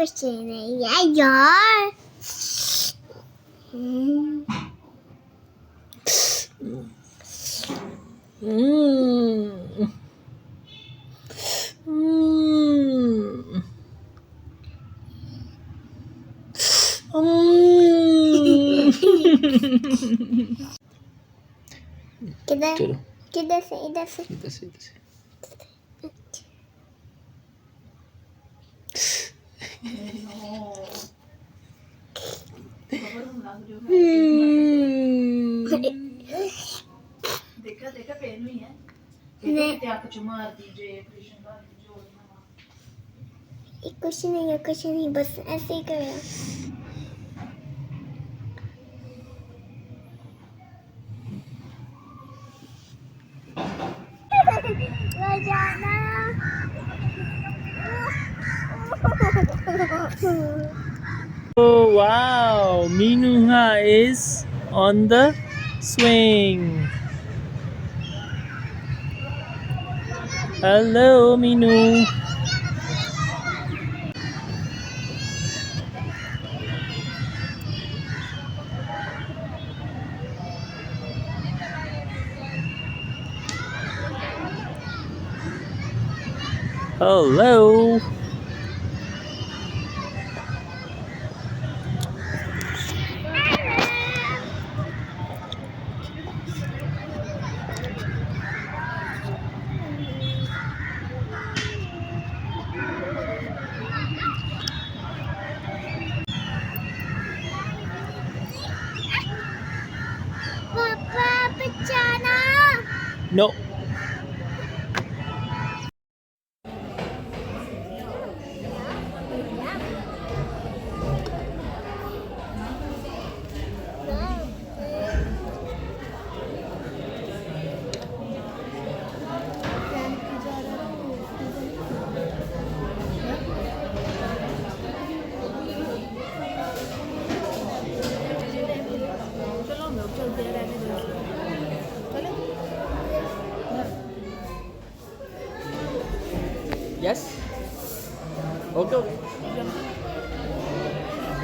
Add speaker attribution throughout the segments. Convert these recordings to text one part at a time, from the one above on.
Speaker 1: कुछ नहीं है यार। किधर
Speaker 2: चलो
Speaker 1: किधर से इधर से
Speaker 2: इधर से इधर से
Speaker 3: देखा देखा पेन हुई है देखो क्या कुछ मार दीजिए कृष्ण का जो
Speaker 1: कुछ नहीं बस ऐसे ही करें।
Speaker 2: Oh wow, Minuha is on the swing. Hello Minu. Hello.
Speaker 1: पापा बचाना।
Speaker 2: No. Yes. Okay. Okay.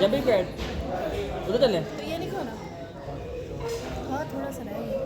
Speaker 2: जब भी बैठ उधर चले
Speaker 3: तो ये नहीं खाना हाँ थोड़ा सा रह गया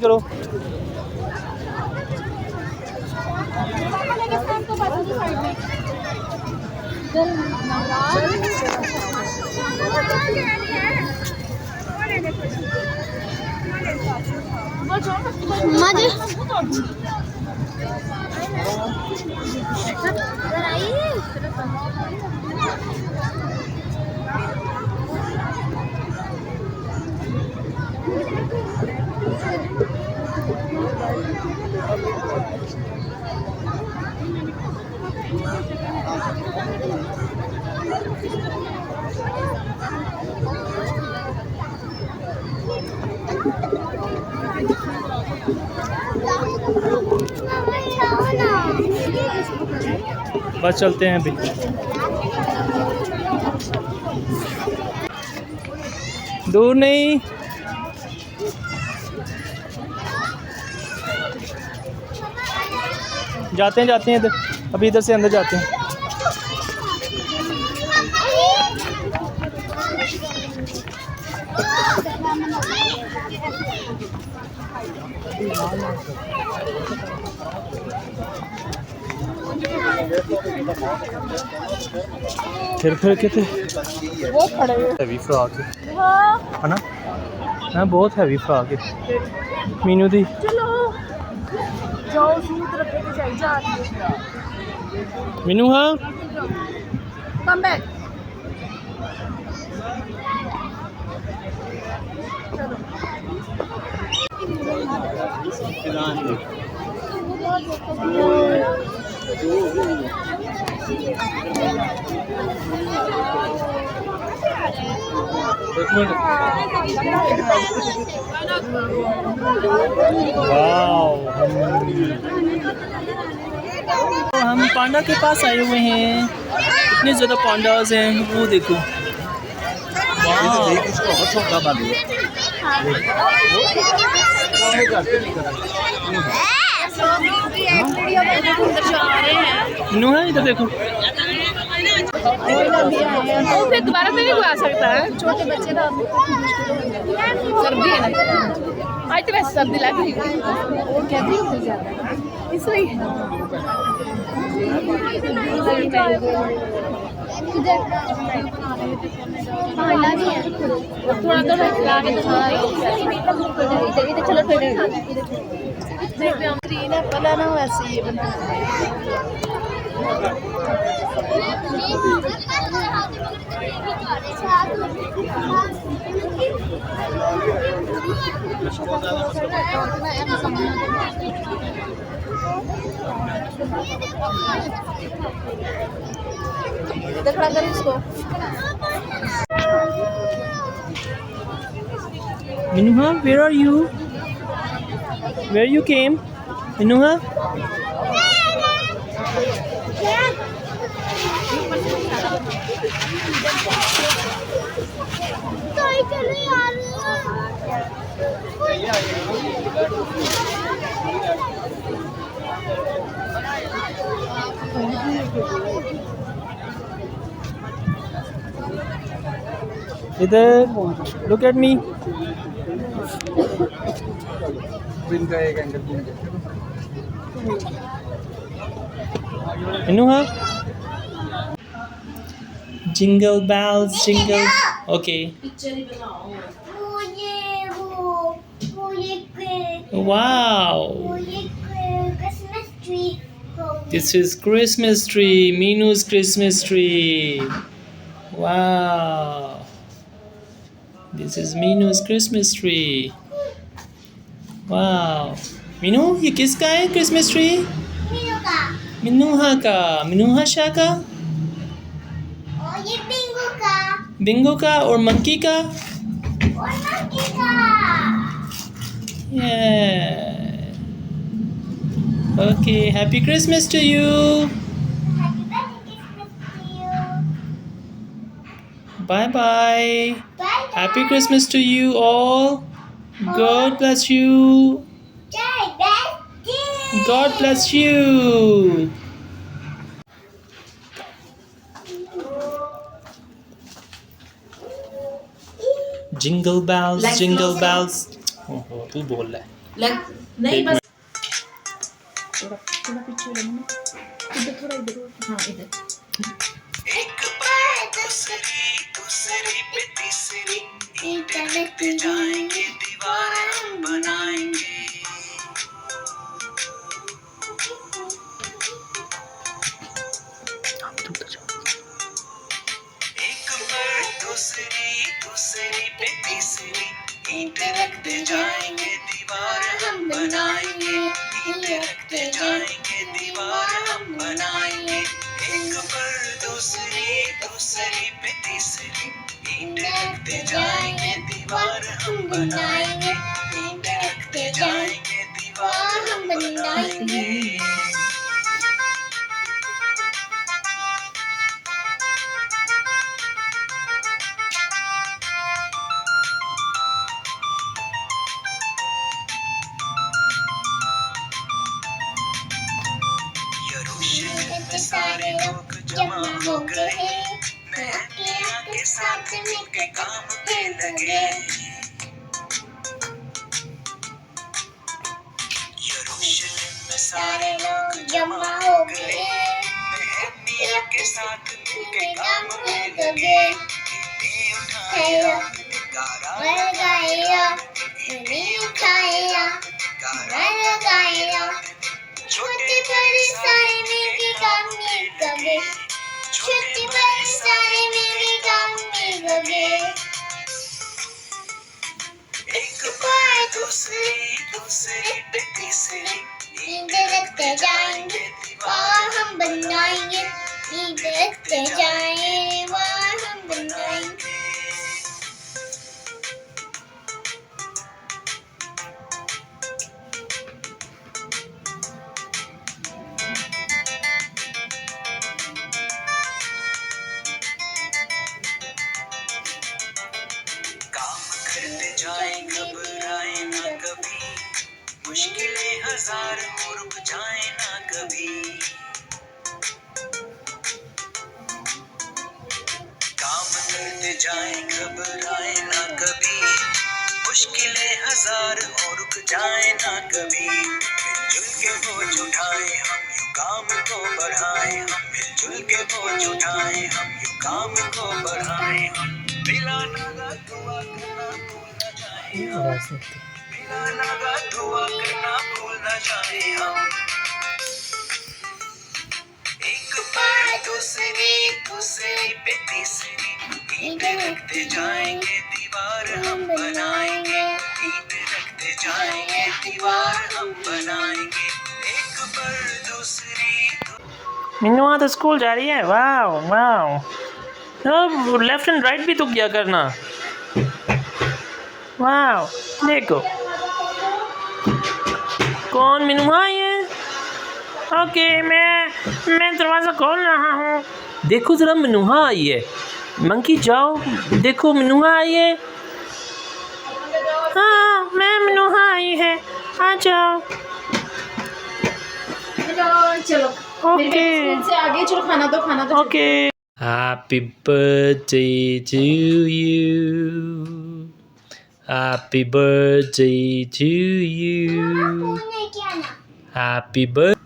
Speaker 2: करो बस चलते हैं अभी। दूर नहीं जाते हैं इधर, अभी इधर से अंदर जाते हैं। फिर के थे वो खड़े हैवी फ्रॉक है ना ना बहुत हैवी फ्रॉक है मीनू दी
Speaker 3: चलो जाओ सूट रखे के चाहिए जा रही है
Speaker 2: मीनू हाँ
Speaker 3: कम बैक
Speaker 2: हम पांडा के पास आए हुए हैं इतने ज़्यादा पांडास हैं वो देखो मीनू है इधर देखो
Speaker 3: तो फिर दोबारा तो नहीं बुला सकता है छोटे बच्चे ना सर्दी है ना आज तो वैसे सर्दी लग रही है और क्या भी हो जाता है इसलिए थोड़ा थोड़ा खिला के इधर चलो ग्रीन एप्पल है ना वैसे ये बना खड़ा कर इसको
Speaker 2: Minuha, where are you? Where you came? Minuha? Idhar, look at me. Minuha? Jingle bells, jingle. Okay. Wow.
Speaker 1: Christmas tree.
Speaker 2: This is Christmas tree. Minu's Christmas tree. Wow. This is Minu's Christmas tree. Wow. Meenu ये किसका है Christmas tree? मिनूहा का। मिनूहा शाह का?
Speaker 1: और ये Bingo का।
Speaker 2: Bingo का और मंकी का?
Speaker 1: और मंकी का।
Speaker 2: Yeah. Okay, happy Christmas to you.
Speaker 1: Happy birthday Christmas to you.
Speaker 2: Bye bye.
Speaker 1: Bye.
Speaker 2: Happy Christmas to you all. God bless you. God bless you. Jingle bells, jingle bells. ओहो तू बोल रहा है
Speaker 3: नहीं
Speaker 2: एक
Speaker 3: बस थोड़ा पीछे लेना इधर थोड़ा इधर हाँ इधर
Speaker 1: एक बार दूसरी पे तीसरी इंटरनेट पे जाएंगे दीवार हम बनाएंगे एक बार दूसरी पे तीसरी ईंट रखते जाएंगे दीवार हम बनाएंगे ईंट रखते जाएंगे दीवार हम बनाएंगे एक पर दूसरी पे तीसरी ईंट रखते जाएंगे दीवार हम बनाएंगे ईंट रखते जाएंगे दीवार हम बनाएंगे सारे लोग जमा हो गए मैं अकेला के साथ मिलके काम पे लगे सारे लोग जमा हो गए, मेहंदिया के साथ उनके काम में लगे, उठाया गारा लगाया, उठाया गारा लगाया, छोटे बड़े सारे मेरे काम में लगे, छोटे बड़े सारे मेरे काम में लगे, एक बार दूसरी दूसरी पे तीसरी ईद रखते जाएंगे, दीवार हम बनाएंगे, ईद रखते जाएंगे, दीवार हम बनाएंगे। जाए घबराए ना कभी, मुश्किलें हजार हो रुक जाए ना कभी, काम करते जाए घबराए ना कभी, मुश्किलें हजार हो रुक जाए ना कभी, मिलजुल के बोझ उठाए हम यूं काम को बढ़ाए, हम मिलजुल के बोझ उठाए हम यूं काम को बढ़ाए, हम मिला नागा दुआ करना बिना लगा दुआ करना भूल न जाए हम, एक बार दूसरी दूसरी पे तीसरी ईद रखते जाएंगे, दीवार हम बनाएंगे, ईद रखते जाएंगे, दीवार हम बनाएंगे, एक बार दूसरी।
Speaker 2: मीनू तो स्कूल जा रही है। वाह वाह, अब लेफ्ट एंड राइट भी तो क्या करना। वाह देखो कौन मीनू आई है। ओके मैं दरवाज़ा खोल रहा हूँ। देखो ज़रा मनुहा आई है। मंकी जाओ देखो मनुहा आई है। हाँ मैं मनुहा आई है, आ जाओ।
Speaker 3: चलो
Speaker 2: ओके
Speaker 3: से आगे चलो, खाना दो
Speaker 2: okay. Happy birthday to you. Happy birthday to you. Happy birthday.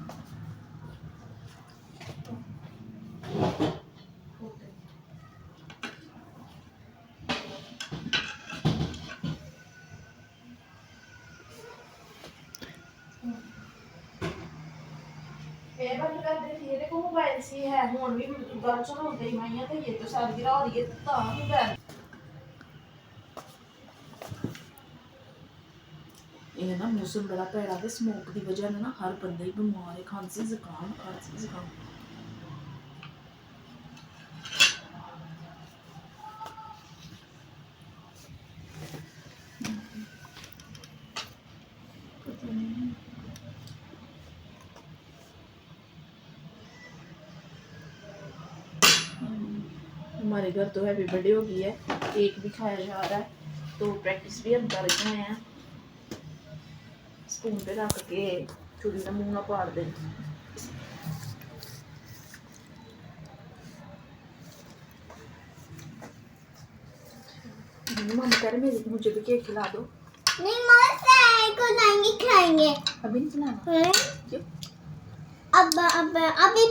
Speaker 3: बंद कर दे थी। देखो मोबाइल सी है हुन भी गल चलाउंदे ही माइया ते ये तो सालगिरह हो रही है ता मोबाइल ये ना मौसम बड़ा भैड़ा ते स्मोक दी वजह ना हर बंदा ही बीमार है। खांसी जुकाम हमारे घर तो हैप्पी बर्थडे हो गई है, केक भी खाया जा रहा है, तो प्रैक्टिस भी हम कर रहे हैं। स्पून पे रख के छुरी ना मुंह ना पाड़ दे। मम्मा कह रहे मेरे मुझे भी केक खिला दो।
Speaker 1: नहीं मौसा को नहीं खाएंगे
Speaker 3: अभी नहीं खिलाना। क्यों?
Speaker 1: अब अभी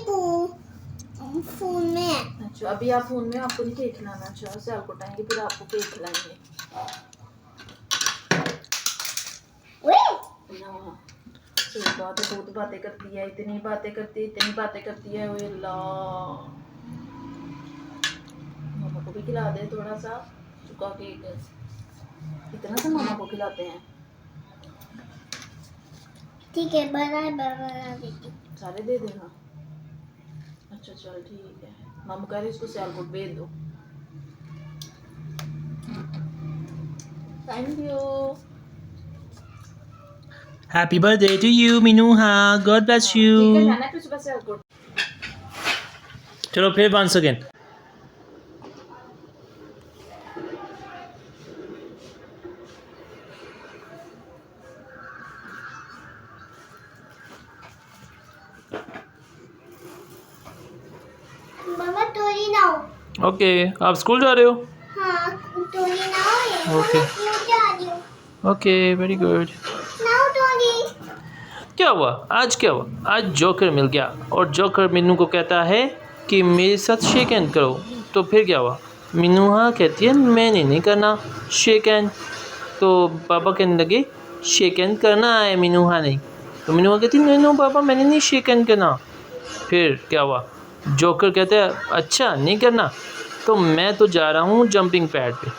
Speaker 1: फोन में है।
Speaker 3: अच्छा अभी आप फोन में, आपको नहीं केक खिलाना। अच्छा सैल को टाएंगे फिर आपको केक खिलाएंगे। सही बात है, बहुत बातें करती है, इतनी बातें करती है। ओए अल्लाह, मामा को भी खिला दे थोड़ा सा चुका केक। इतना सा मामा को खिलाते हैं।
Speaker 1: ठीक है बड़ा देती
Speaker 3: सारे दे देना। अच्छा चल ठीक है। मामा कह रहे इसको सियालकोट भेज दो। Thank you.
Speaker 2: Happy birthday to you Minuha. God bless
Speaker 3: ठीक है,
Speaker 2: you.
Speaker 3: जाना है फिर सुबह सियालकोट।
Speaker 2: चलो फिर once again.
Speaker 1: मामा तोरी ना हो।
Speaker 2: ओके आप स्कूल जा रहे हो?
Speaker 1: हाँ तोरी ना हो ये।
Speaker 2: Okay.
Speaker 1: मैं जा रही हूँ।
Speaker 2: Okay very good.
Speaker 1: ना हो तोरी।
Speaker 2: क्या हुआ? आज क्या हुआ? आज जोकर मिल गया और जोकर मीनू को कहता है कि मेरे साथ शेक हैंड करो। तो फिर क्या हुआ? मीनू हाँ कहती है मैंने नहीं करना शेक हैंड। तो पापा कहने लगे शेक हैंड करना है मीनू हाँ नहीं। तो मीनू हाँ कहती नहीं नो पापा मैंने नहीं शेक हैंड करना। फिर क्या हुआ? जोकर कहता है अच्छा नहीं करना तो मैं तो जा रहा हूँ जंपिंग पैड पे,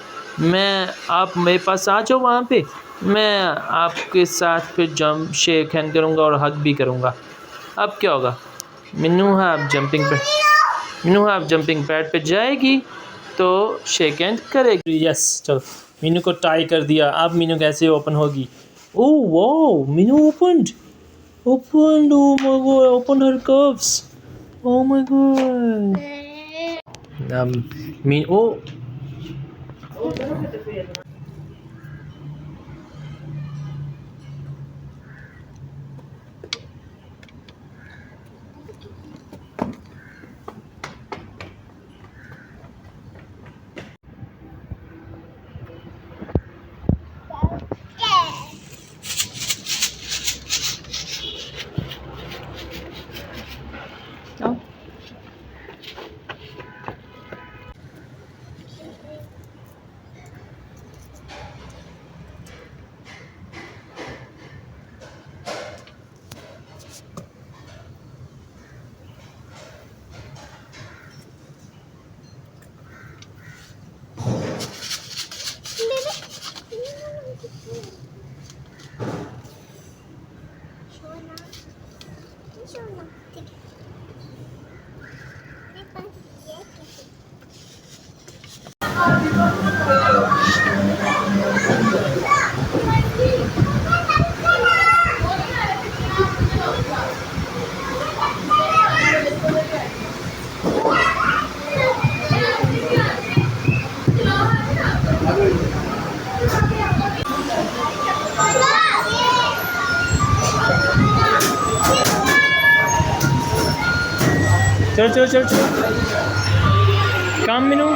Speaker 2: मैं आप मेरे पास आ जाओ वहाँ पे, मैं आपके साथ फिर जंप शेक हैंड करूँगा और हग भी करूँगा। अब क्या होगा? मीनू हाँ आप जंपिंग पैड पे जाएगी तो शेक हैंड करेगी। यस चलो मीनू को टाई कर दिया। अब मीनू कैसे ओपन होगी? Oh wow Meenu opened oh my god, open her cuffs. Oh my god. Oh. चलो काम मीनू।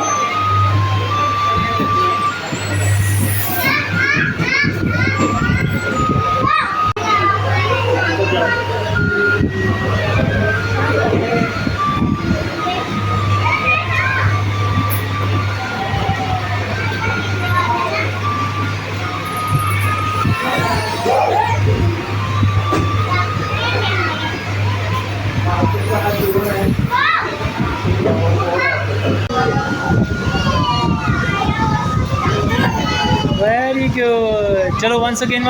Speaker 2: Very good. चलो once again.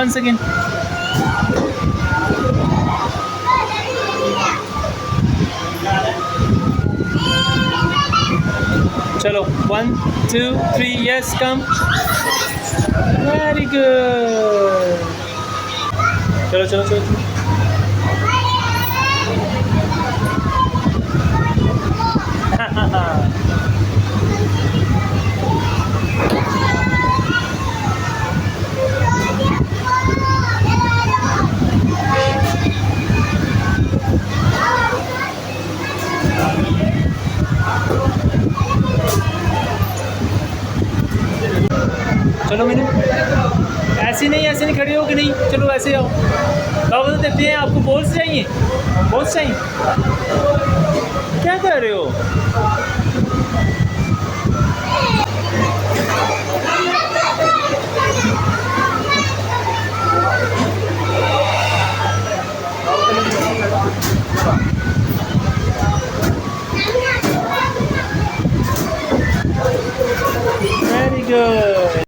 Speaker 2: चलो 1 2 3 yes come. Very good. चलो. चलो मीनू ऐसे नहीं खड़ी हो कि नहीं। चलो ऐसे आओ। बाबा तो देखते हैं आपको बॉल्स चाहिए। क्या कर रहे हो? Very good.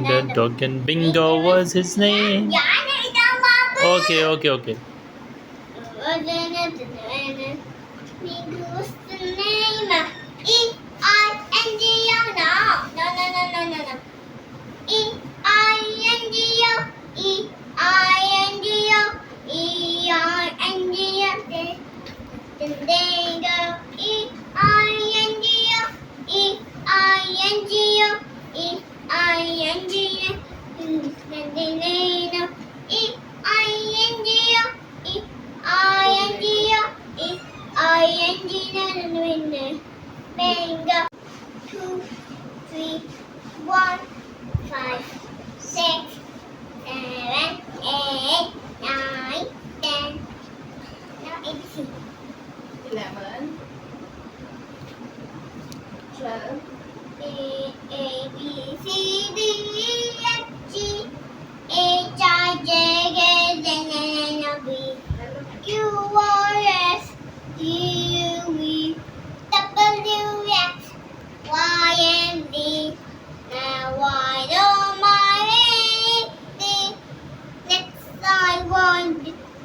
Speaker 2: The dog and Bingo was his name. Okay.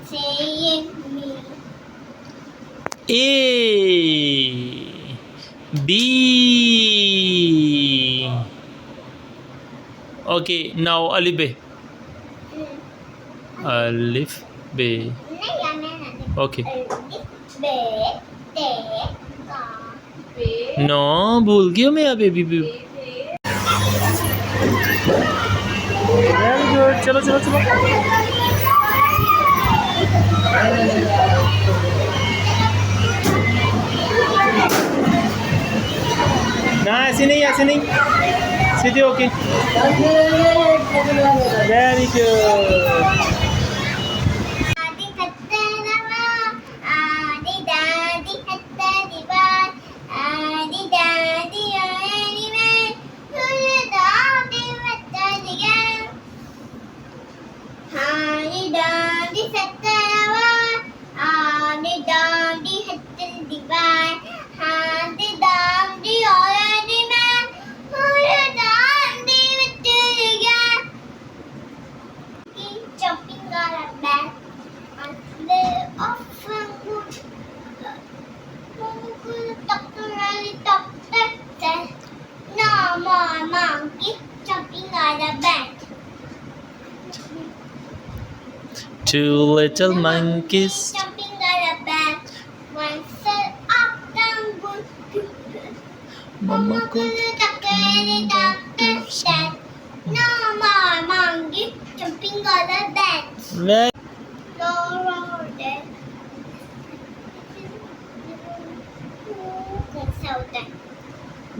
Speaker 1: saying me.
Speaker 2: A B. Okay, now Alif B. Alif B.
Speaker 1: नहीं यार मैं ना
Speaker 2: Okay.
Speaker 1: बे ते का
Speaker 2: No, भूल गया मैं अभी भी। Very good. चलो चलो चलो। ना ऐसे नहीं सीधे ओके। Very good.
Speaker 1: आदि कत्तरवा आदि दादि कत्तरी बार आदि दादि ओएरी में फुल दादि कत्तरी गन आदि दादि कत्तरवा आदि दादि कत्तरी बार आदि दादि ओएरी में फुल दादि कत्तरी गन jumping on a bed and live off and good. Doctor said, no more monkey jumping on a bed.
Speaker 2: Two little monkeys.
Speaker 1: Jumping on a bed. One said up and good. Mama could doctor said, no more monkey jumping on a bed.
Speaker 2: Very
Speaker 1: No road. Consultant.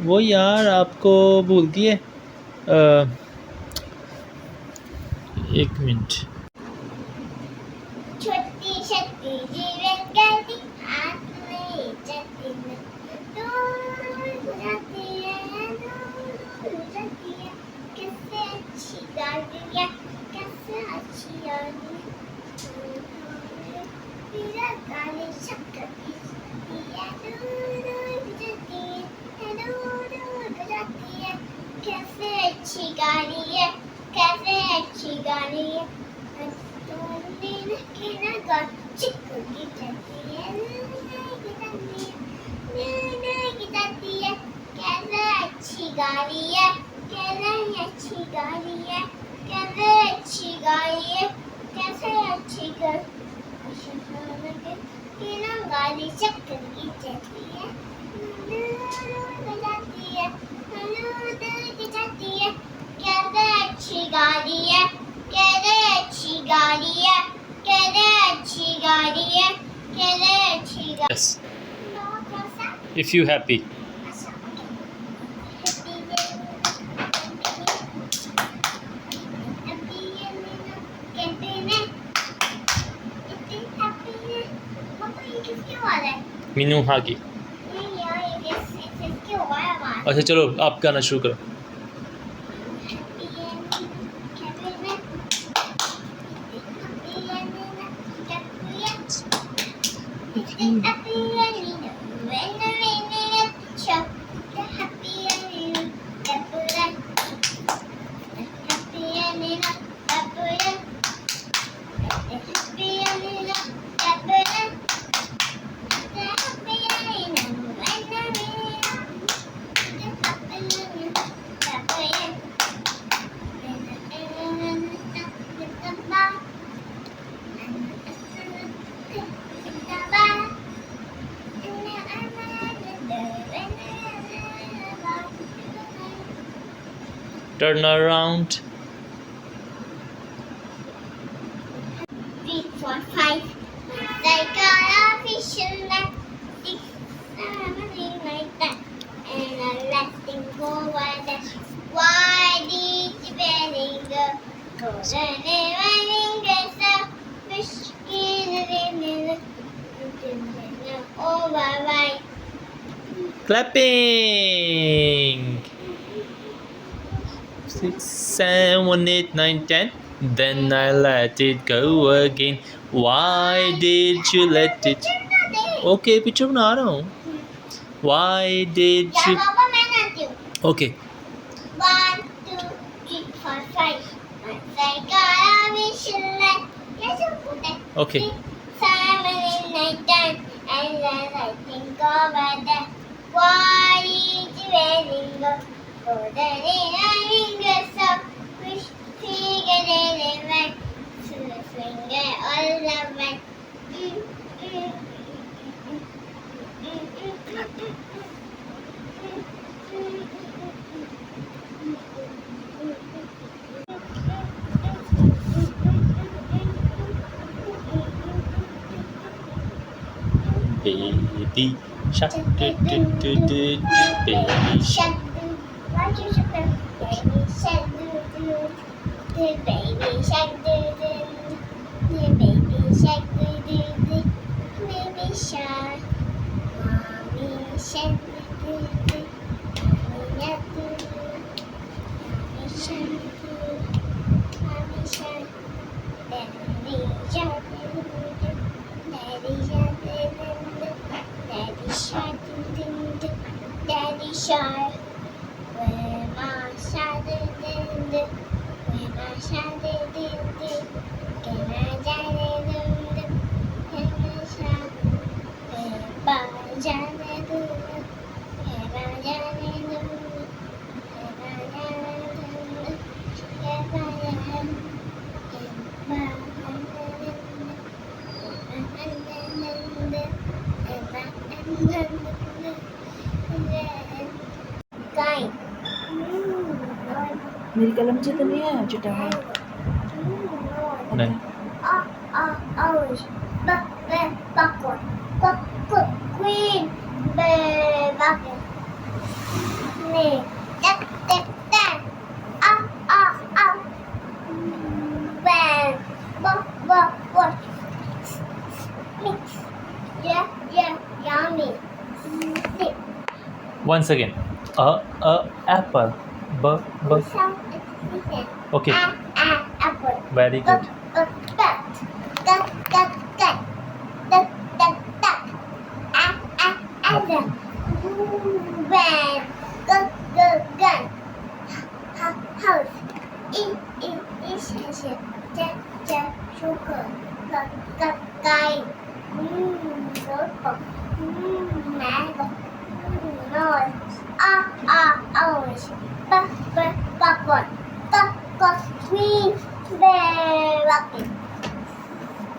Speaker 2: वो यार आपको भूल गए। एक minute.
Speaker 1: छोटी छोटी जीवन गली हाथ में चलती है दूर जाती है कैसे अच्छी गाड़ी है कैसे अच्छी गाड़ी तेरा गाली शक्कर कैसे अच्छी गाड़ी है कैसे अच्छी गाड़ी है कैसे अच्छी गाड़ी है कैसे अच्छी गाड़ी है कैसे अच्छी गाड़ी है कैसे अच्छी गाड़ी चक्कर की चलती है कैसे अच्छी गाड़ी है कैसे अच्छी गाड़ी है कैसे अच्छी गाड़ी है कैसे अच्छी गाड़ी
Speaker 2: Yes. If you happy. Meenu हाँ की। अच्छा चलो आप गाना शुरू करो। Turn around.
Speaker 1: 3, 4, 5. They got a fish in that 6, 7, 8, 9, 10. And I let them go by that. Why did you betting go? Cause I never get a fish in the oh, bye bye.
Speaker 2: Clapping. 6, 7, 8, 9, 10. Then I let it go again. Why did you let it? Okay, picture बना रहा हूँ. Why did
Speaker 1: Yeah,
Speaker 2: you?
Speaker 1: Papa, मैं नाती हूँ.
Speaker 2: Okay.
Speaker 1: 1, 2, 3, 4, 5. Once I got a fish in that. Yes, you put it.
Speaker 2: Okay.
Speaker 1: Family night time, and then I think over the what is wearing for the running dress up, which figure element, finger all the way.
Speaker 2: Baby shark, do do do do do. Baby shark.
Speaker 1: Baby shark, baby shark, baby shark, baby shark, mommy shark, mommy shark, daddy shark, daddy shark, daddy shark, daddy shark, where my shark, where my shark, can I die?
Speaker 3: मेरी कलम से तो नहीं है चिटा है
Speaker 2: नहीं.
Speaker 1: Orange, backward, green, backward. Nee, that, what? Mix. Yeah, yummy. Sip.
Speaker 2: Once again. Apple. B.
Speaker 1: Sound different.
Speaker 2: Okay.
Speaker 1: Apple.
Speaker 2: Very good.
Speaker 1: Duck. Adam. Red. Gun. House. Sugar. Guy. Notebook. Mango. Nose. Orange. Backward. Green. Rocket.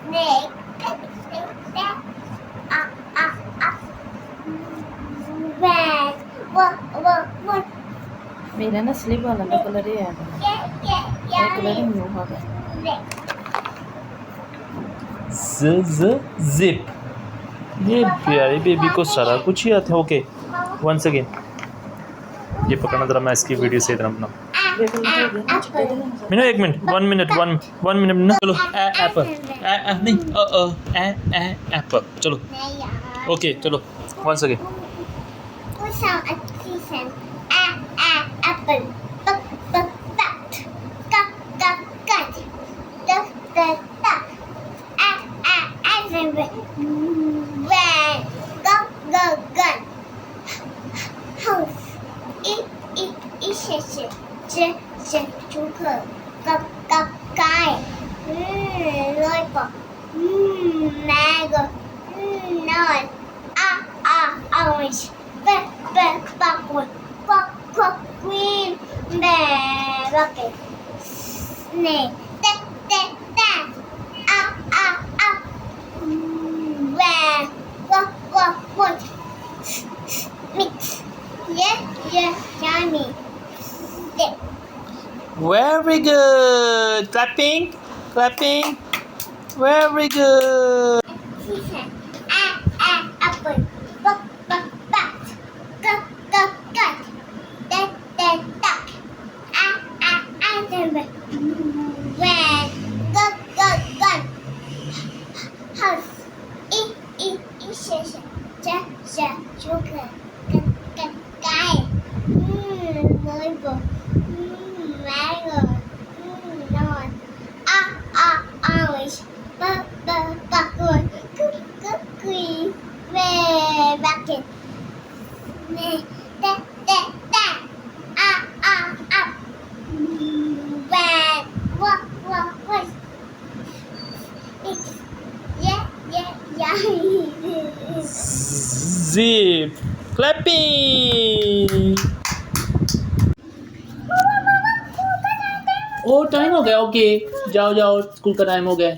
Speaker 1: Snake. Red. What?
Speaker 3: मेरा ना sleep वाला तो colour ही है ये colour ही new होगा
Speaker 2: Zip. ये प्यारे baby को सारा कुछ ही आता है. ओके. Once again. ये पकड़ना जरा, मैं इसकी वीडियो से इधर बनाऊँ. एक मिनट 1 मिनट 1 मिनट ना. चलो एप्पल नहीं एप्पल. चलो ओके चलो once again.
Speaker 1: What sound at season? Apple. Duck. Red. Gun. House. Sugar. Guy. Lollipop. Mango. Nose. Orange. Backward. Green. Rocket. Snake. Red. What? Mix. Yeah, yummy. Sip.
Speaker 2: Very good. Clapping. Very good.
Speaker 1: Season. Apple. Bat. Duck. Adam. Red. Gun. House. Sugar. Guy. Lollipop. Mango. Nose. Orange. Backward. Green. Red. Bucket. Red. What? Mix.
Speaker 2: Zip. Clapping. ओ time हो गया। Okay जाओ जाओ, school का time हो गया।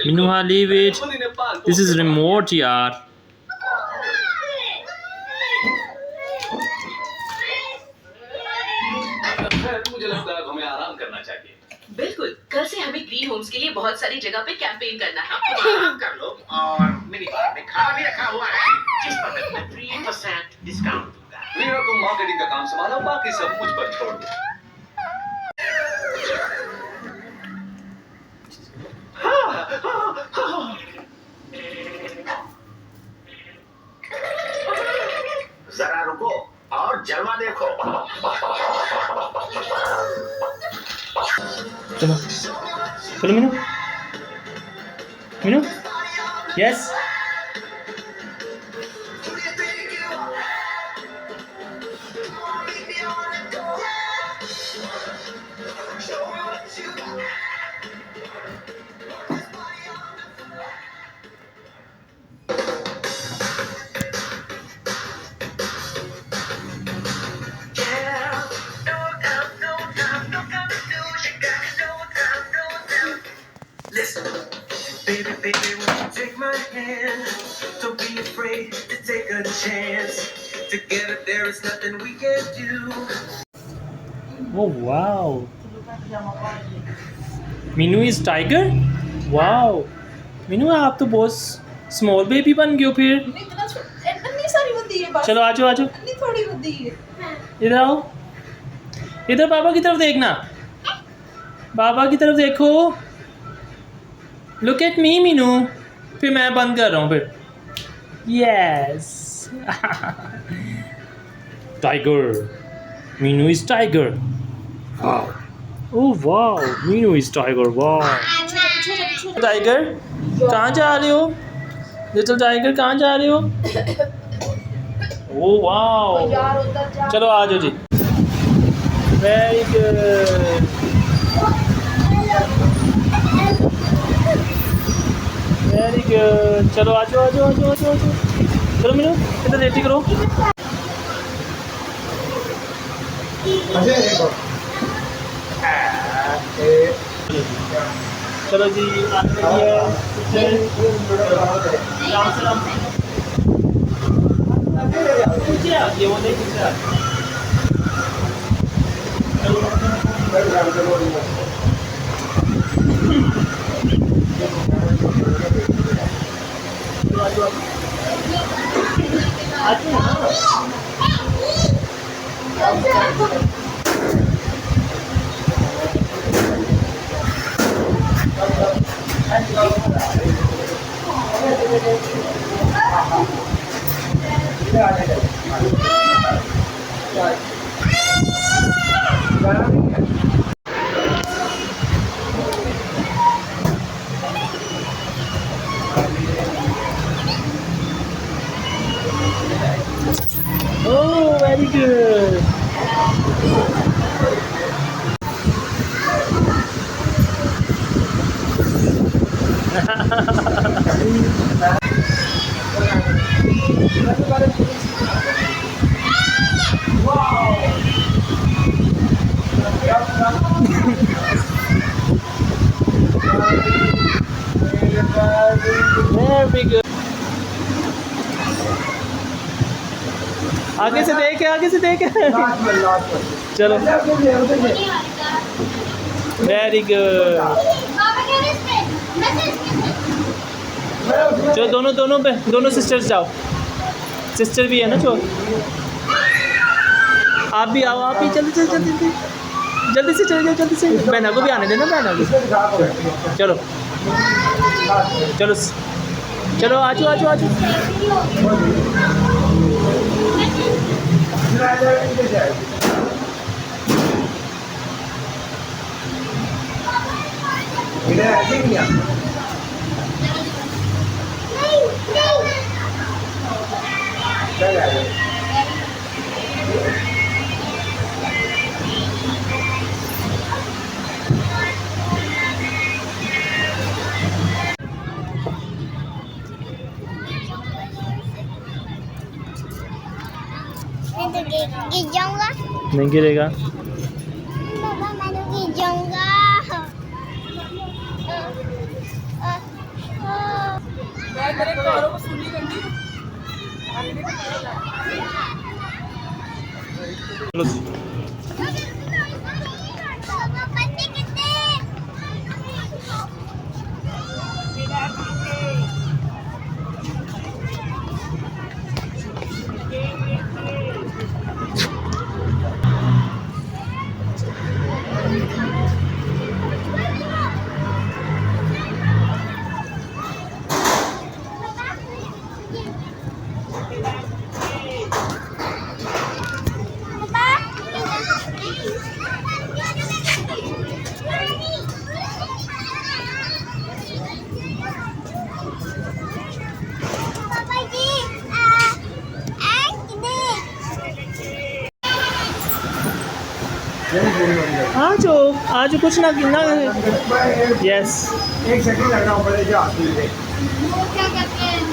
Speaker 2: Minuha, leave it. This is remote, yaar.
Speaker 1: मुझे लगता है हमें आराम करना चाहिए।
Speaker 4: बिल्कुल, कल से हमें ग्रीन होम्स के लिए बहुत सारी जगह पे कैंपेन करना है।
Speaker 5: आराम कर लो और मिनी बार में खाना भी रखा हुआ है जिस पर मैं 3% डिस्काउंट दूंगा।
Speaker 1: मेरा तुम मार्केटिंग का काम संभालो, बाकी सब मुझ पर छोड़ दो।
Speaker 5: जरा रुको और जलवा देखो।
Speaker 2: चलो चलो Meenu, Meenu, yes.
Speaker 1: Listen, baby, baby, won't you take my hand? Don't be afraid to take a chance. Together there is nothing we can't do.
Speaker 2: Oh wow. Meenu is tiger. Wow Meenu, आप तो बहुत स्मॉल बेबी बन गए हो फिर।
Speaker 3: इतनी सारी बुद्धि है बस।
Speaker 2: चलो आ जाओ आ जाओ,
Speaker 3: इतनी थोड़ी बुद्धि है।
Speaker 2: इधर आओ, इधर पापा की तरफ देखना, पापा की तरफ देखो। Look at me Meenu. फिर मैं बंद कर रहा हूँ फिर। Yes tiger, Meenu is tiger. Oh wow, Meenu is tiger. Wow tiger, कहाँ जा रहे हो? लिटिल टाइगर कहाँ जा रहे हो? ओह वाओ, चलो आ जाओ जी। Very good. वेरी गुड, चलो आ जाओ आ जाओ आ जाओ आ जाओ। चलो मीनू इधर रेडी करो। चलो जी आराम से पीछे आ गए, वो नहीं पीछे आ गए। Oh, very good. Very good. आगे से देख, आगे से देख। चलो वेरी गुड। चलो दोनों सिस्टर्स जाओ, सिस्टर भी है ना जो। आप भी आओ, आप भी जल्दी से जल्दी चले जाओ, जल्दी से। बहना को भी आने देना, बहना को। चलो चलो चलो, आजो आजो आजो।
Speaker 6: गिर जाऊंगा।
Speaker 2: नहीं गिरेगा।
Speaker 6: बाबा मैं तो गिर जाऊंगा।
Speaker 2: चलो
Speaker 6: बाबा पत्ते कितने?
Speaker 2: आजो आजो, कुछ ना ना। यस
Speaker 7: एक सेकंड लगना पड़ेगा जो हाथ में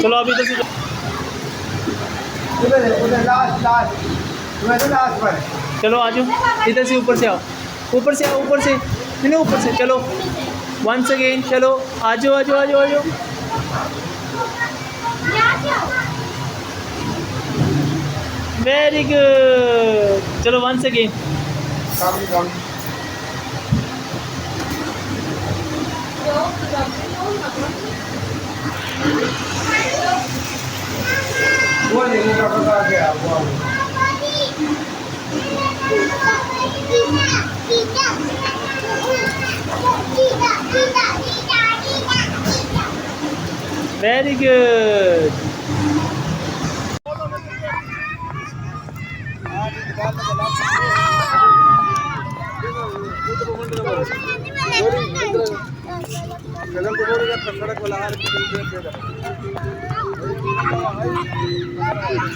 Speaker 2: चलो अभी तो
Speaker 7: उधर लास्ट मैं तो लास्ट पर।
Speaker 2: चलो आजो, इधर से ऊपर से आओ, ऊपर से आओ, ऊपर से नहीं, ऊपर से। चलो वंस अगेन, चलो आजो आजो आजो आजो। Very good. चलो वंस अगेन।
Speaker 7: कम वो लेने का पता क्या वो
Speaker 2: वेरी गुड।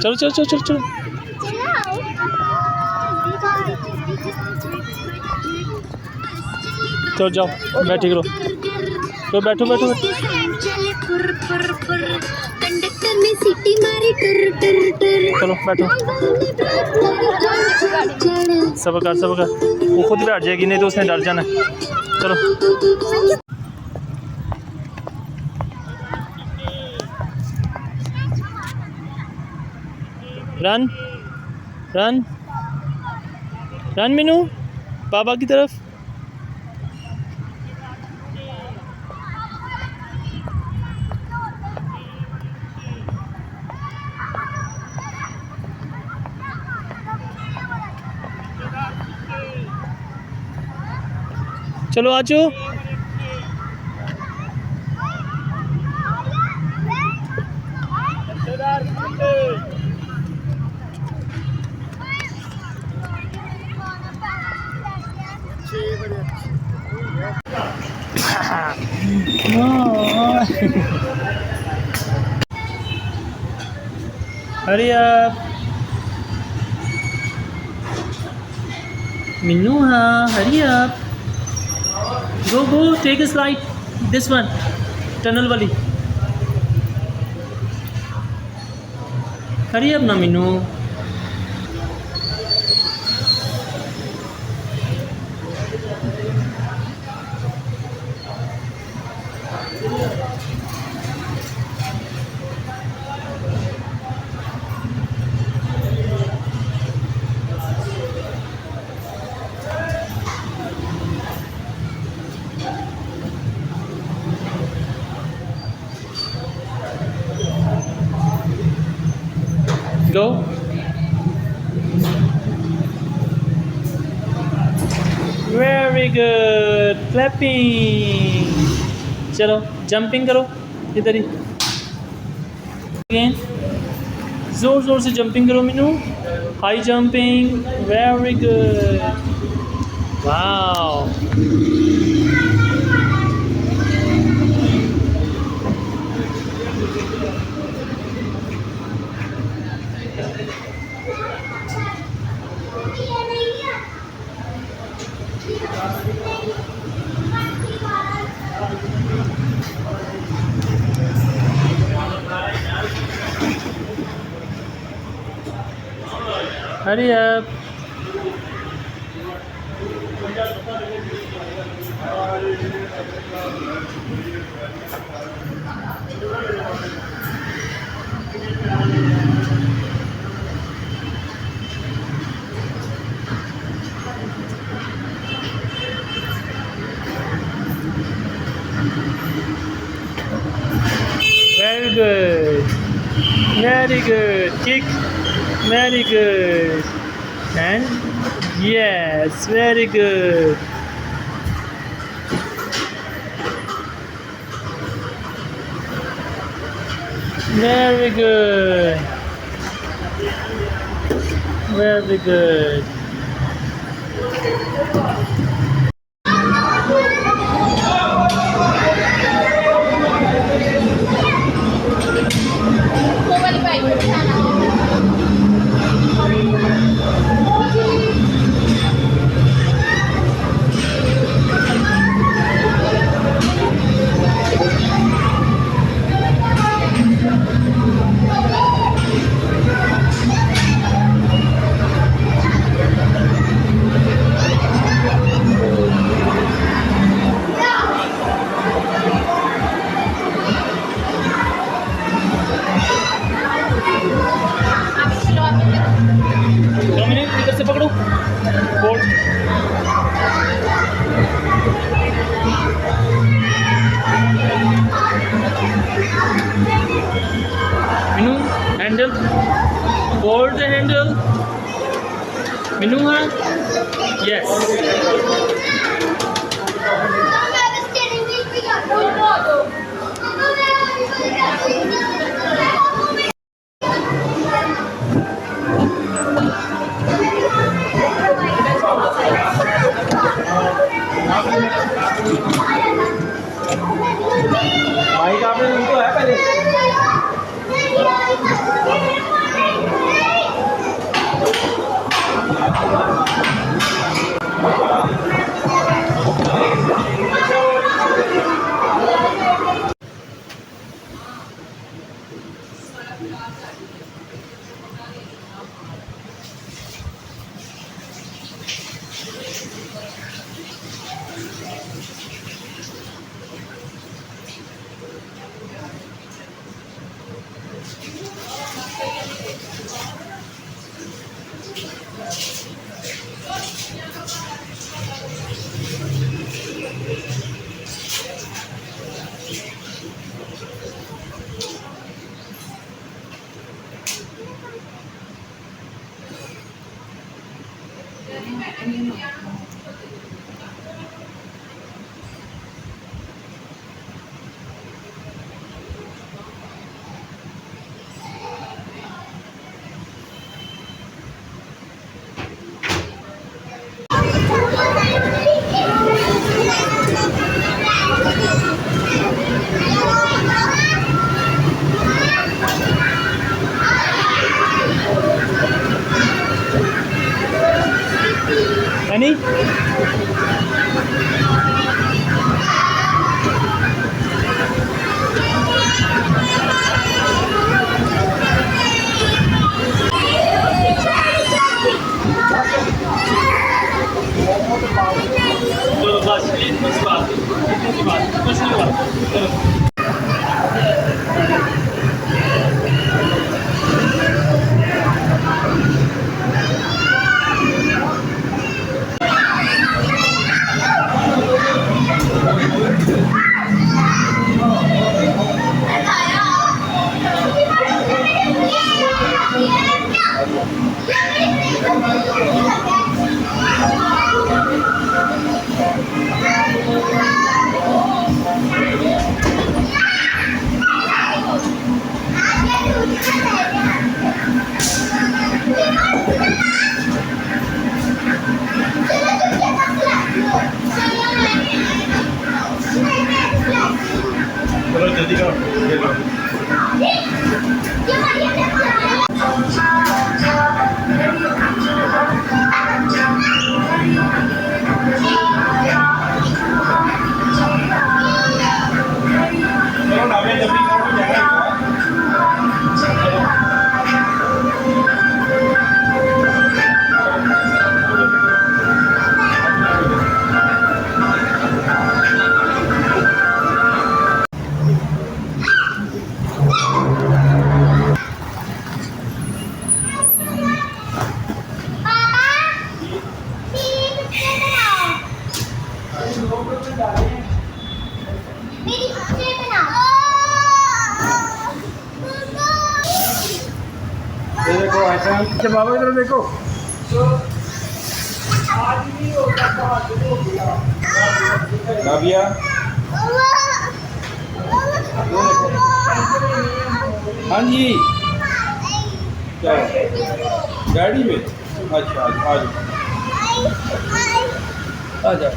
Speaker 2: चलो चलो चलो चलो चलो तो जाओ, बैठे करो, तो बैठो बैठो।
Speaker 6: कंडक्टर ने सीटी मारी टर टर टर।
Speaker 2: चलो बैठो, सबर कर, वो खुद बैठ जाएगी, नहीं तो उसने डर जाना। चलो रन रन रन मीनू, बाबा की तरफ। चलो आजो। Hurry up, Minuha, hurry up. Go, take a slide. This one, tunnel wali. Hurry up na Minu. Go. Very good. Clapping. चलो जंपिंग करो इधर ही अगेन जोर जोर से जंपिंग करो Meenu high jumping very good wow Hurry up. Very good. Very good. Kick. Very good. And yes, very good. Very good. Very good. Dominic इधर से पकड़ो board Meenu handle board handle Meenu हाँ यस
Speaker 7: बाइक आपने उनको है पहले Annie? चलो बस इतनी सी बात कुछ नहीं हुआ चलो
Speaker 6: Yeah.
Speaker 8: बाबा इधर देखो। नाबिया हाँ जी क्या गाड़ी में? अच्छा आ जाओ आ जाओ।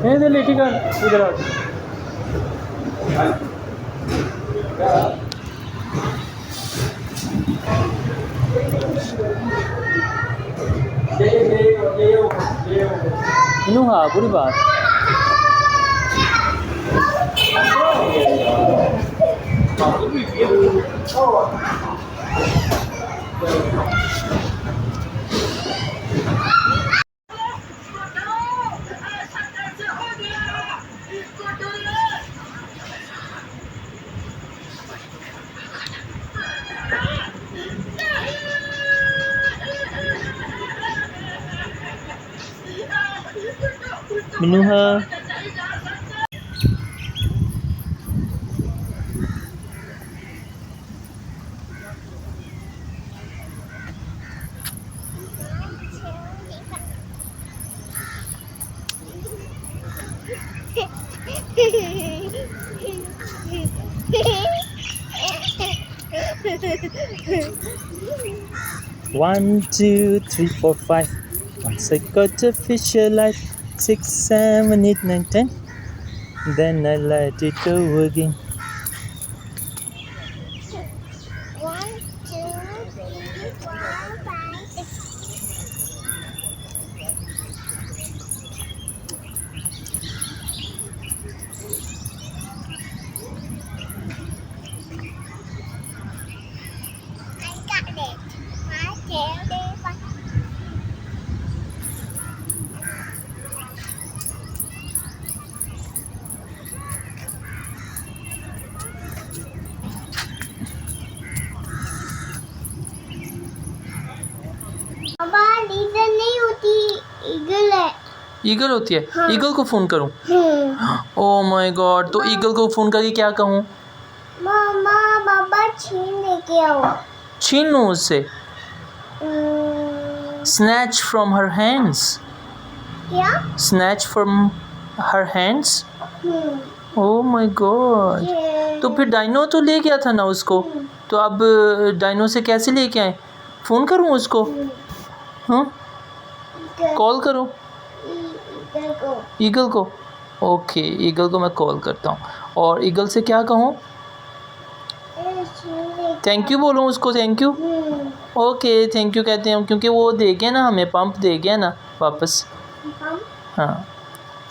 Speaker 8: इधर लेटी कर इधर आ। हाँ बुरी बात।
Speaker 2: Minuha. One, two, three, four, five. Once I got a fish alive. 6, 7, 8, 9, 10. Then I let it go again.
Speaker 6: 1, 2, 3, 4, 5, 6. I got it. I can't do it. Eagle नहीं होती, ईगल है।
Speaker 2: ईगल होती है? हाँ। ईगल को फ़ोन करूं? ओह माय गॉड, तो eagle को फ़ोन करके क्या कहूं?
Speaker 6: मामा बाबा छीन लेके आओ।
Speaker 2: छीन लूं उससे? Snatch from her hands.
Speaker 6: क्या?
Speaker 2: Snatch from her hands. Oh my God, तो फिर डाइनो तो ले गया था ना उसको, तो अब डाइनो से कैसे लेके आए? फ़ोन करूं उसको? हाँ, कॉल करो ईगल को। ओके, ईगल को मैं कॉल करता हूँ। और ईगल से क्या कहूँ? थैंक यू बोलूँ उसको? Thank you. Okay, thank you कहते हैं, क्योंकि वो दे गया ना हमें, पंप दे गया ना वापस। हाँ,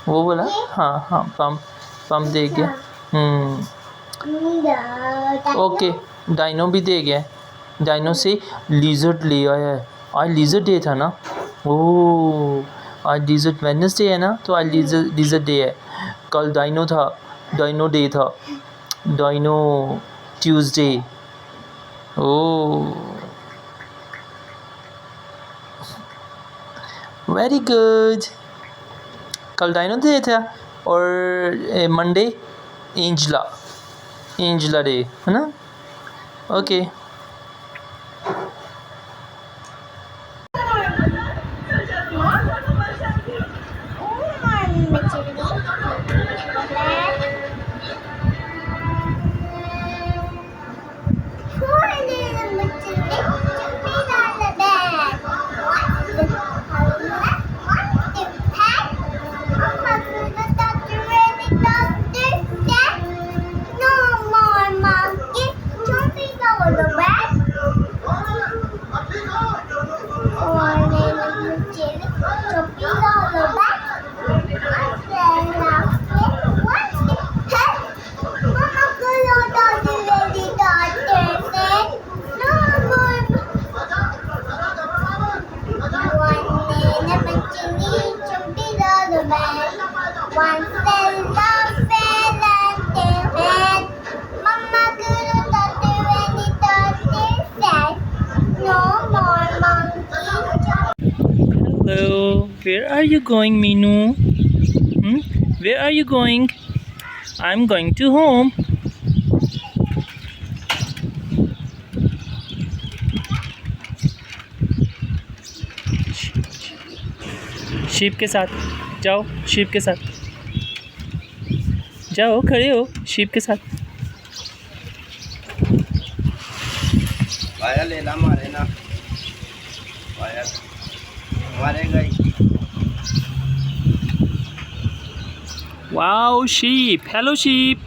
Speaker 2: वो बोला हाँ हाँ पंप दे गया। ओके, डाइनो भी दे गया। डाइनो से लिजर्ड ले आया है। आज लिजर्ड डे था ना? ओह, आज लिजर्ड वेडनेसडे है ना, तो आज लिजर्ड डे है। कल डाइनो था, डाइनो डे था, डाइनो ट्यूसडे। ओह, वेरी गुड। कल डाइनो डे था और मंडे एंजला डे है ना? Okay. Hello, where are you going, Minu? Where are you going? I'm going to home. Sheep के साथ जाओ, शीप के साथ जाओ, खड़े हो शीप के साथ।
Speaker 9: पाया लेना मारे ना, पाया मारेगा ही।
Speaker 2: Wow sheep, hello sheep.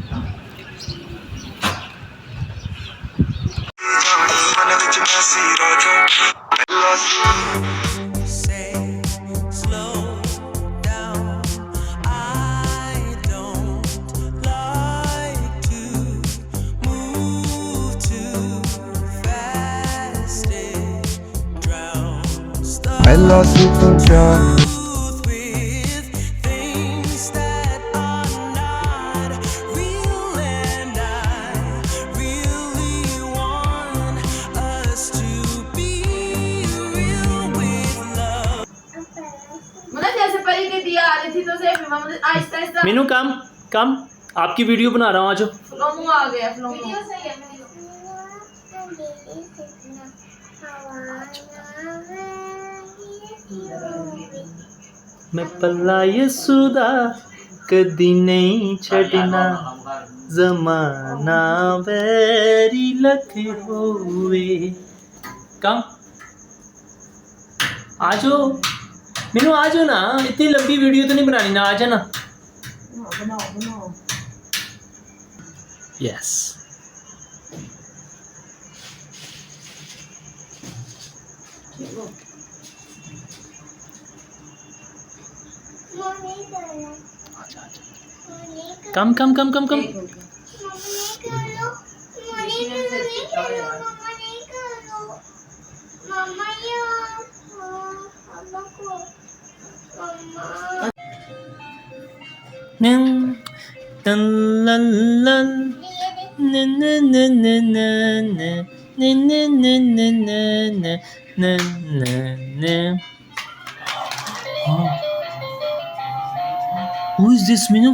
Speaker 10: Bella super
Speaker 3: मतलब जैसे परी के दिया आ रही थी तो से आहिस्ता आहिस्ता
Speaker 2: मीनू कम कम, आपकी वीडियो बना रहा हूँ, आज
Speaker 3: फ्लोमो आ गया। फ्लोमो वीडियो सही है।
Speaker 2: मैं पल्ला यसुदा कदी नहीं छड़ना, जमाना वैरी लख होवे। कम आ जाओ मीनू, आ जाओ ना, इतनी लंबी वीडियो तो नहीं बनानी ना, आ जाना।
Speaker 3: बनाओ
Speaker 2: yes come come come come come. Who is this, Minu?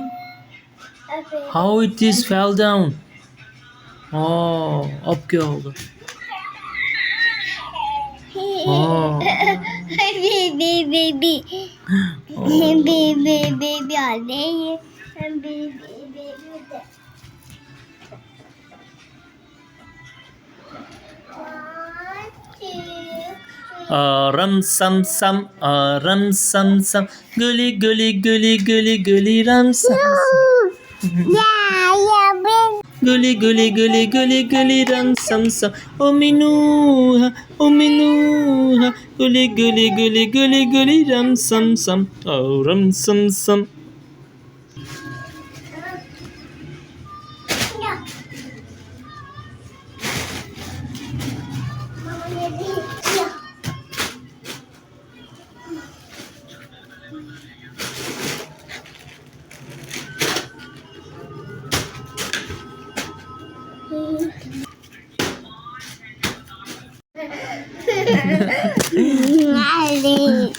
Speaker 2: How it is fell down? Oh, अब क्या होगा? Oh.
Speaker 6: baby आ रही है।
Speaker 2: Ram sam sam, ram sam sam, gully gully gully gully gully ram sam sam. Gully gully gully gully gully ram sam sam. Oh Minu, gully gully gully gully gully ram sam sam. Oh ram sam sam.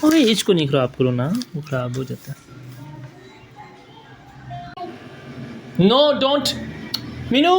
Speaker 2: और as को नहीं खराब करो ना, वो खराब हो जाता है। No don't Meenu.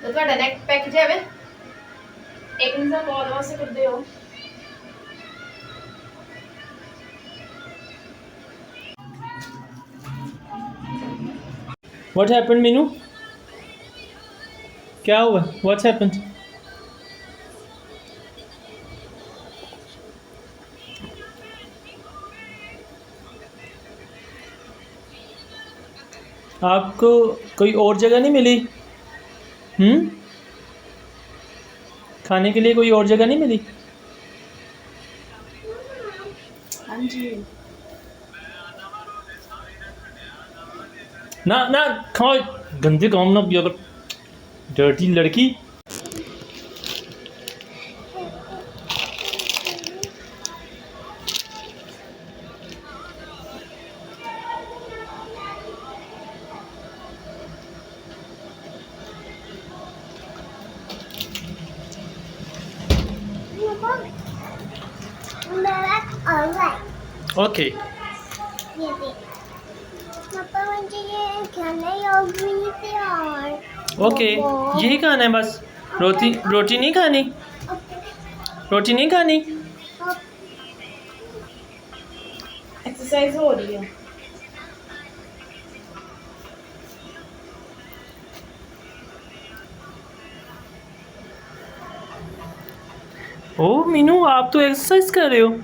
Speaker 3: तो ਤੁਹਾਡਾ ਨੈਕ ਪੈਕ ਜਾਵੇ ਇੱਕ ਨਿਜ਼ਾ ਕਾਲ ਵਾਸਤੇ ਕਰਦੇ ਹੋ।
Speaker 2: What happened, Minu? क्या हुआ? What's happened? आपको कोई और जगह नहीं मिली? खाने के लिए कोई और जगह नहीं मिली?
Speaker 3: हाँ जी।
Speaker 2: ना ना खाओ, गंदे काम ना पिया कर, डर्टी लड़की। ओके
Speaker 6: पापा मुझे ये खाना और
Speaker 2: ओके, यही खाना है बस? रोटी नहीं खानी? रोटी नहीं खानी?
Speaker 3: एक्सरसाइज हो रही है।
Speaker 2: ओ मीनू, आप तो एक्सरसाइज कर रहे हो।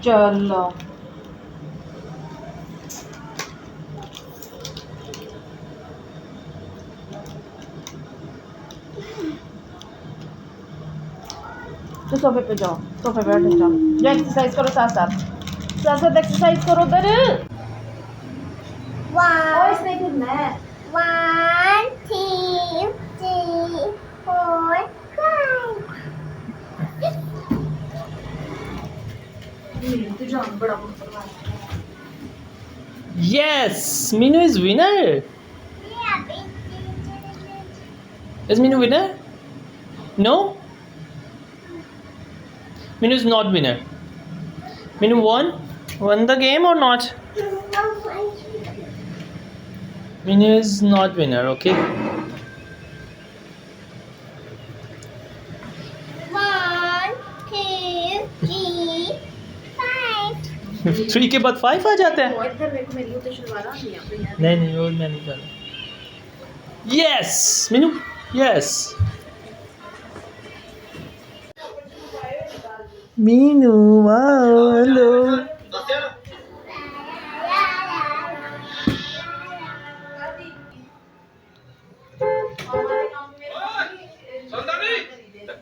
Speaker 3: चलो तो सोफे पे जाओ, सोफे पे बैठ जाओ, या एक्सरसाइज करो, साथ साथ एक्सरसाइज करो उधर। इसने कितना है?
Speaker 6: 1 2 3 4 5
Speaker 2: Yes, Minu is winner. Is Minu winner? No? Minu is not winner. Minu won the game or not? Minu is not winner, okay?
Speaker 6: 1 2 3 5
Speaker 2: 3 के बाद 5 आ जाता है?
Speaker 3: इधर देखो, मेरी तो शलवार आ गई अपने यार।
Speaker 2: नहीं और मैं नहीं जाना। Yes, Minu, yes. Minu, wow, hello.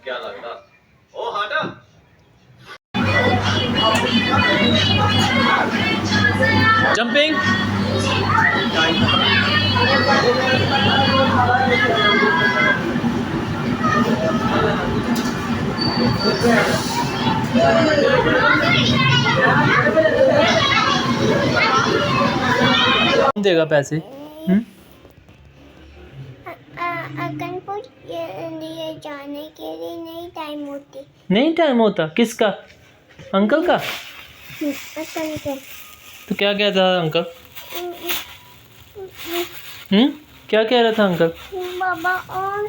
Speaker 5: क्या लगता? ओ हाटा
Speaker 2: Jumping. कौन देगा पैसे?
Speaker 6: अकनपुर लिए जाने के लिए नहीं टाइम होती।
Speaker 2: नहीं टाइम होता? किसका? अंकल का?
Speaker 6: अकनपुर
Speaker 2: तो क्या कहता था अंकल? क्या कह रहा था अंकल?
Speaker 6: बाबा और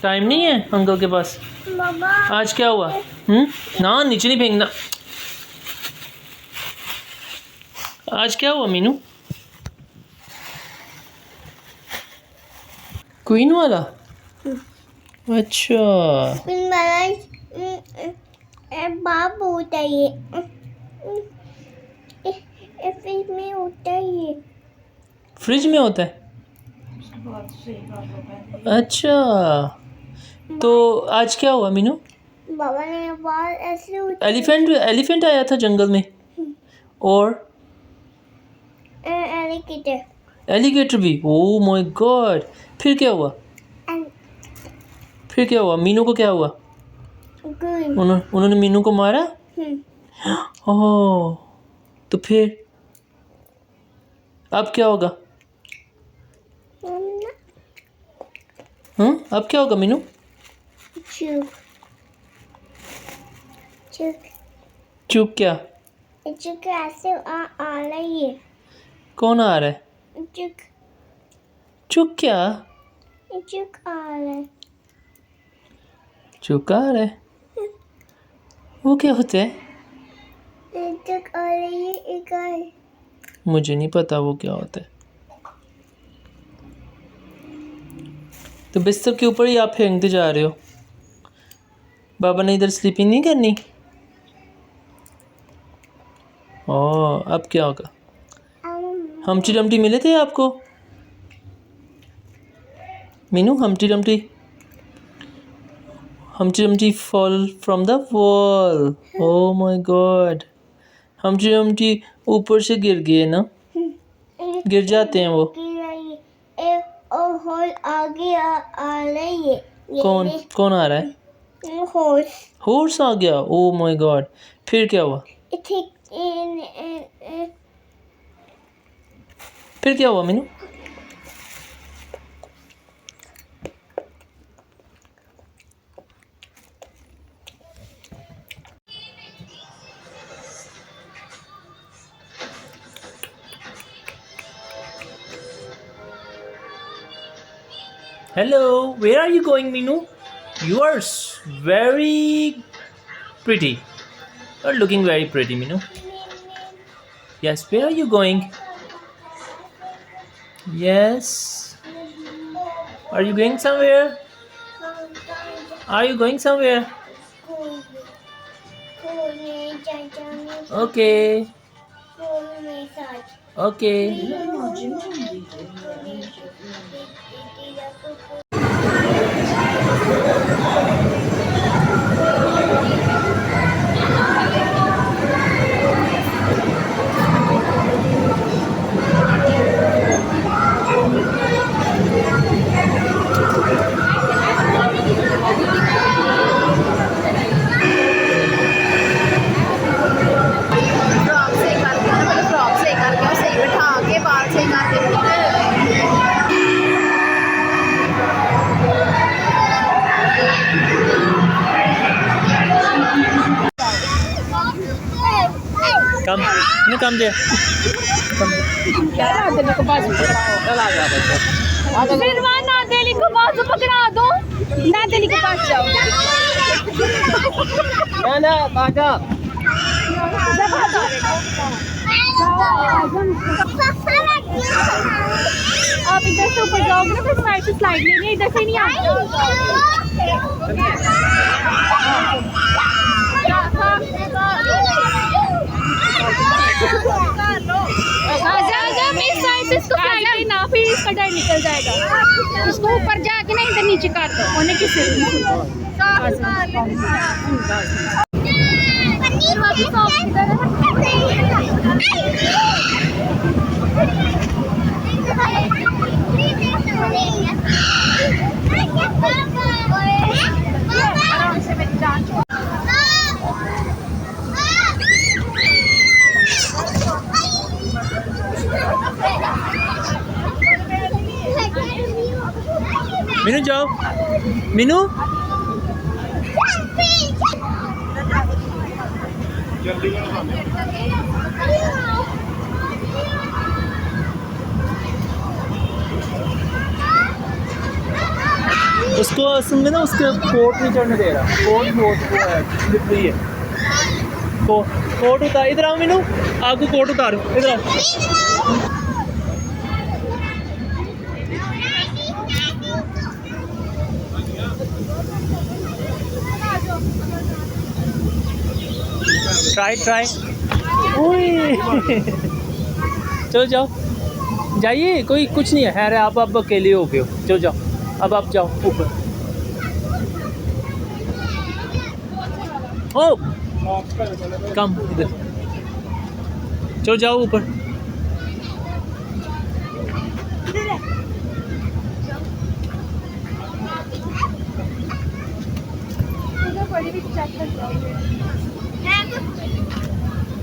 Speaker 2: टाइम नहीं है अंकल के पास?
Speaker 6: बाबा
Speaker 2: आज क्या हुआ? ना नीचे नहीं फेंकना। आज क्या हुआ मीनू? क्वीन वाला? अच्छा,
Speaker 6: बाप होता है ये, फ्रिज में होता है ये।
Speaker 2: फ्रिज में होता है? अच्छा, तो आज क्या हुआ मीनू?
Speaker 6: बाबा ने बाल ऐसे
Speaker 2: एलिफेंट आया था जंगल में, और एलिगेटर भी। ओह माय गॉड, फिर क्या हुआ? फिर क्या हुआ? मीनू को क्या हुआ? उन्होंने मीनू को मारा? ओह, तो फिर अब क्या होगा? अब क्या होगा मीनू?
Speaker 6: चुक चुक
Speaker 2: चुप क्या?
Speaker 6: चुक ऐसे आ रही है।
Speaker 2: कौन आ रहा है?
Speaker 6: चुक
Speaker 2: चुप क्या?
Speaker 6: चुक आ रहा है।
Speaker 2: चुप आ रहा है? वो क्या होता है?
Speaker 6: चुक आ रही है एक और।
Speaker 2: मुझे नहीं पता वो क्या होता है। तो बिस्तर के ऊपर ही आप फेंकते जा रहे हो। बाबा ने इधर स्लीपिंग नहीं करनी। ओह, अब क्या होगा? हमटी डमटी मिले थे आपको Meenu? हमटी Dumpty fall from the wall. Oh my God, हमटी Dumpty ऊपर से गिर गए ना? गिर जाते हैं वो।
Speaker 6: और हॉल आगे आ रही है।
Speaker 2: कौन आ रहा है? हॉर्स आ गया। ओह माय गॉड, फिर क्या हुआ? फिर क्या हुआ Meenu? Hello, where are you going, Minu? You are very pretty. You are looking very pretty, Minu. Yes, where are you going? Yes. Are you going somewhere? Are you going somewhere? Okay. Okay. Come, Minu, come there.
Speaker 3: नादेली को बाजू पकड़ा दो। नादेली के पास जाओ।
Speaker 8: ना बाजा।
Speaker 3: आप इधर से ऊपर जाओगे ना, फिर साइड से स्लाइड लेनी है, इधर से नहीं आएगी। इसको स्लाइड ना, फिर इसका डर निकल जाएगा। इसको ऊपर जाके ना इधर नीचे कर दो। उन्हें किससे
Speaker 2: मीनू जाओ, मीनू। उसको असल में ना उसके कोट नहीं चढ़ने दे रहा। कोट स्लिप रही है। कोट उतार, इधर आओ मीनू, आपको कोट उतारो, इधर आओ। ट्राई चलो जाओ, जाइए, कोई कुछ नहीं है। आप अकेले हो गए हो। चलो जाओ, अब आप जाओ ऊपर। ओ कम इधर, चलो जाओ ऊपर।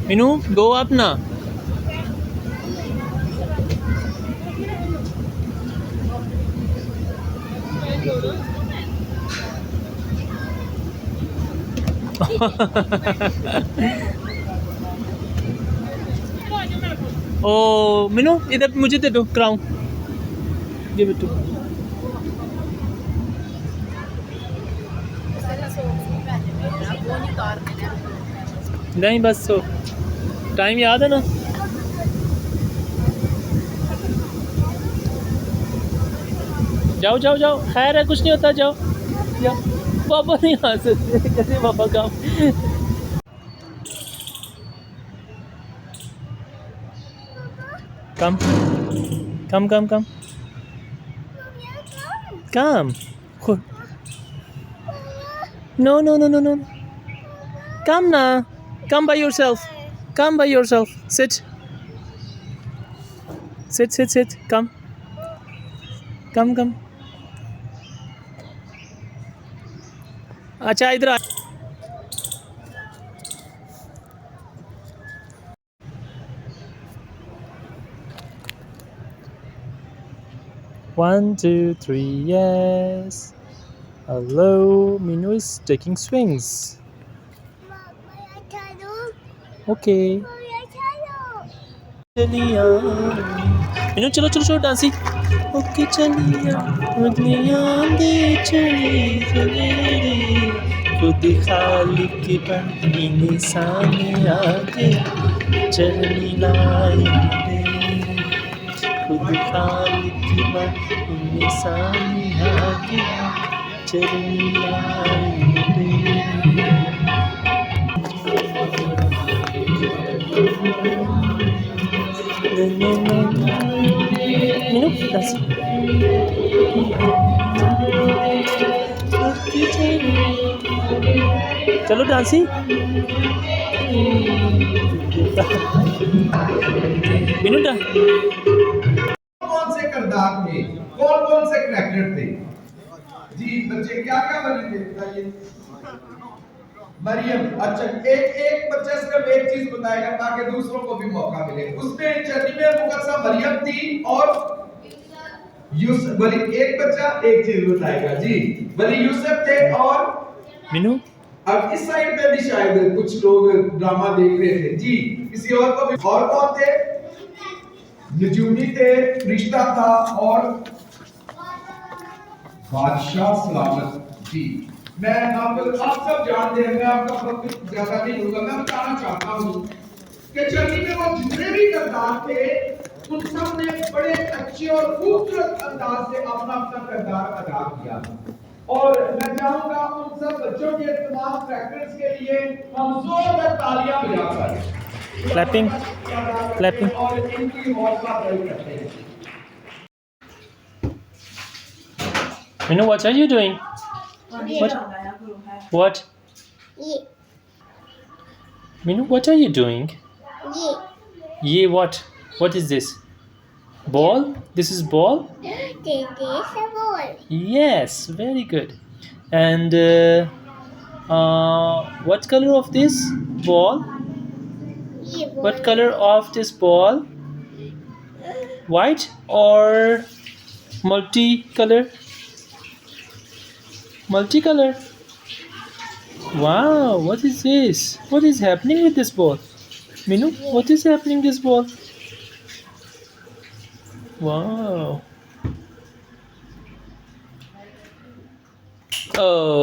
Speaker 2: मीनू गो अप ना। ओ मीनू इधर मुझे दे दो क्राउन, गिव इट टू। नहीं बस तो टाइम याद है ना। जाओ जाओ जाओ, खैर है कुछ नहीं होता, जाओ जाओ। पापा नहीं आ सकते, कैसे पापा काम। Come come come come come. No no no no no, come ना, come by yourself, come by yourself, sit sit sit sit, come come come। अच्छा इधर आ। One, two, three, yes. Hello, Minu is taking swings. Okay. चलिया मीनू, चलो चलो चलो डांसी। Okay चलिया दुनिया दे चली चले रे, खुद खालिक की बनी निशान आगे चलनी लाई रे, खुद खालिक की बनी निशान आगे चलनी लाई रे। मीनू डांस। चलो डांसी। मीनू डांस।
Speaker 11: कौन से किरदार थे, कौन कौन से कैरेक्टर थे जी? बच्चे क्या क्या बने थे बताइए। मरियम, अच्छा एक बच्चा सिर्फ एक चीज बताएगा ताकि दूसरों को भी मौका मिले। उसमें चटनी में मुकद्दसा मरियम थी और यूसुफ। बली एक बच्चा एक चीज बताएगा जी। बली यूसुफ थे और
Speaker 2: मीनू।
Speaker 11: अब इस साइड पे भी शायद कुछ लोग ड्रामा देख रहे थे जी। किसी और को भी। और कौन थे? नजूमी थे, रिश्ता था और बादशाह सलामत जी। मैं आप सब जानते हैं, मैं आपका वक्त ज्यादा नहीं लूंगा। मैं बताना चाहता हूँ कि चटनी में वो जितने भी किरदार थे उन सब ने बड़े अच्छे और खूबसूरत अंदाज से अपना अपना किरदार अदा किया। और मैं चाहूंगा उन सब बच्चों के तमाम कैरेक्टर्स के लिए हम जोरदार तालियां बजाकर
Speaker 2: क्लैपिंग क्लैपिंग।
Speaker 11: और इनकी हौसला अफजाई करते हैं।
Speaker 2: Minu, what are you doing? What? Minu, what are you doing? Ye what? What is this? Ball? This is ball?
Speaker 6: This is a ball.
Speaker 2: Yes, very good. And what color of this ball? What color of this ball? White or multicolor? Multicolor. Wow, what is this? What is happening with this ball? Minu, what is happening with this ball? Wow. Oh.